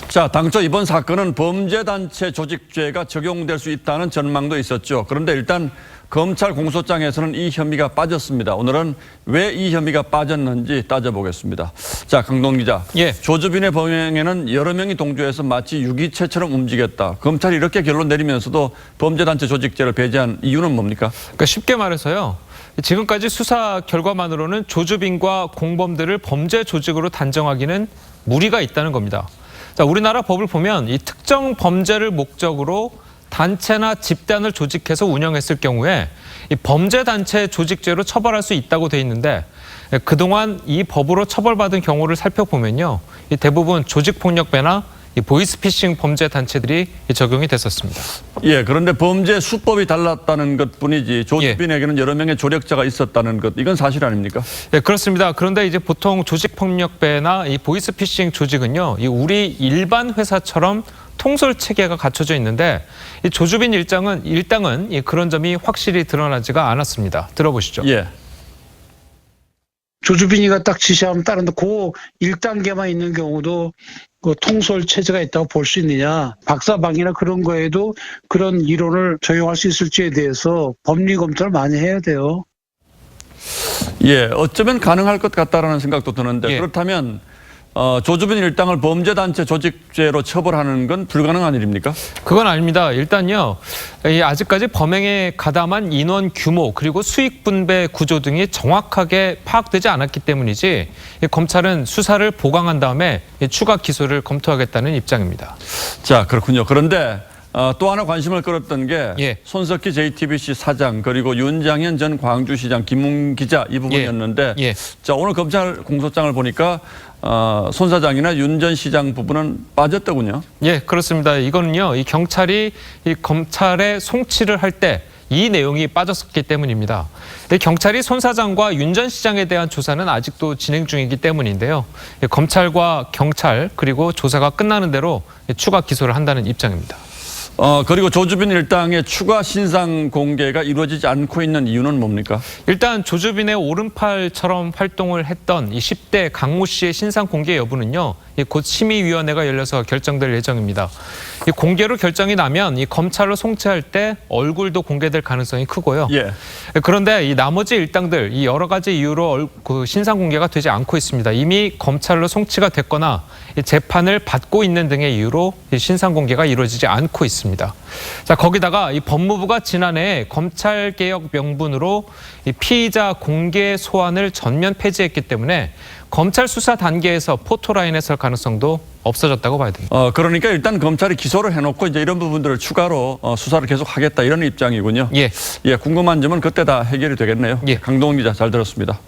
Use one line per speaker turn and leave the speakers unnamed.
자, 당초 이번 사건은 범죄단체 조직죄가 적용될 수 있다는 전망도 있었죠. 그런데 일단 검찰 공소장에서는 이 혐의가 빠졌습니다. 오늘은 왜 이 혐의가 빠졌는지 따져보겠습니다. 자, 강동 기자.
예.
조주빈의 범행에는 여러 명이 동조해서 마치 유기체처럼 움직였다. 검찰이 이렇게 결론 내리면서도 범죄단체 조직죄를 배제한 이유는 뭡니까?
그러니까 쉽게 말해서요. 지금까지 수사 결과만으로는 조주빈과 공범들을 범죄 조직으로 단정하기는 무리가 있다는 겁니다. 자, 우리나라 법을 보면 이 특정 범죄를 목적으로 단체나 집단을 조직해서 운영했을 경우에 이 범죄단체 조직죄로 처벌할 수 있다고 돼 있는데 그동안 이 법으로 처벌받은 경우를 살펴보면요. 이 대부분 조직폭력배나 이 보이스피싱 범죄 단체들이 적용이 됐었습니다.
예, 그런데 범죄 수법이 달랐다는 것뿐이지 조주빈에게는 여러 명의 조력자가 있었다는 것, 이건 사실 아닙니까?
예, 그렇습니다. 그런데 이제 보통 조직폭력배나 이 보이스피싱 조직은요, 이 우리 일반 회사처럼 통솔 체계가 갖춰져 있는데 이 조주빈 일당은 이 그런 점이 확실히 드러나지가 않았습니다. 들어보시죠.
예.
조주빈이가 딱 지시하면 따른다. 그 1단계만 있는 경우도 그 통솔 체제가 있다고 볼 수 있느냐. 박사방이나 그런 거에도 그런 이론을 적용할 수 있을지에 대해서 법리 검토를 많이 해야 돼요.
예, 어쩌면 가능할 것 같다라는 생각도 드는데
예.
그렇다면 조주빈 일당을 범죄단체 조직죄로 처벌하는 건 불가능한 일입니까?
그건 아닙니다. 일단요, 아직까지 범행에 가담한 인원 규모 그리고 수익 분배 구조 등이 정확하게 파악되지 않았기 때문이지 검찰은 수사를 보강한 다음에 추가 기소를 검토하겠다는 입장입니다.
자, 그렇군요. 그런데 또 하나 관심을 끌었던 게
예.
손석희 JTBC 사장 그리고 윤장현 전 광주시장 김웅 기자 이 부분이었는데
예.
자, 오늘 검찰 공소장을 보니까 손 사장이나 윤 전 시장 부분은 빠졌더군요.
예, 그렇습니다. 이거는요, 이 경찰이 이 검찰에 송치를 할 때 이 내용이 빠졌기 때문입니다. 경찰이 손 사장과 윤 전 시장에 대한 조사는 아직도 진행 중이기 때문인데요. 검찰과 경찰 그리고 조사가 끝나는 대로 추가 기소를 한다는 입장입니다.
그리고 조주빈 일당의 추가 신상 공개가 이루어지지 않고 있는 이유는 뭡니까?
일단 조주빈의 오른팔처럼 활동을 했던 이 10대 강모 씨의 신상 공개 여부는요. 곧 심의위원회가 열려서 결정될 예정입니다. 이 공개로 결정이 나면 이 검찰로 송치할 때 얼굴도 공개될 가능성이 크고요.
예.
그런데 이 나머지 일당들 이 여러 가지 이유로 그 신상 공개가 되지 않고 있습니다. 이미 검찰로 송치가 됐거나 재판을 받고 있는 등의 이유로 신상 공개가 이루어지지 않고 있습니다. 자, 거기다가 이 법무부가 지난해 검찰개혁 명분으로 이 피의자 공개 소환을 전면 폐지했기 때문에 검찰 수사 단계에서 포토라인에 설 가능성도 없어졌다고 봐야 됩니다.
그러니까 일단 검찰이 기소를 해놓고 이제 이런 부분들을 추가로 수사를 계속하겠다 이런 입장이군요.
예.
예, 궁금한 점은 그때 다 해결이 되겠네요.
예.
강동원 기자 잘 들었습니다.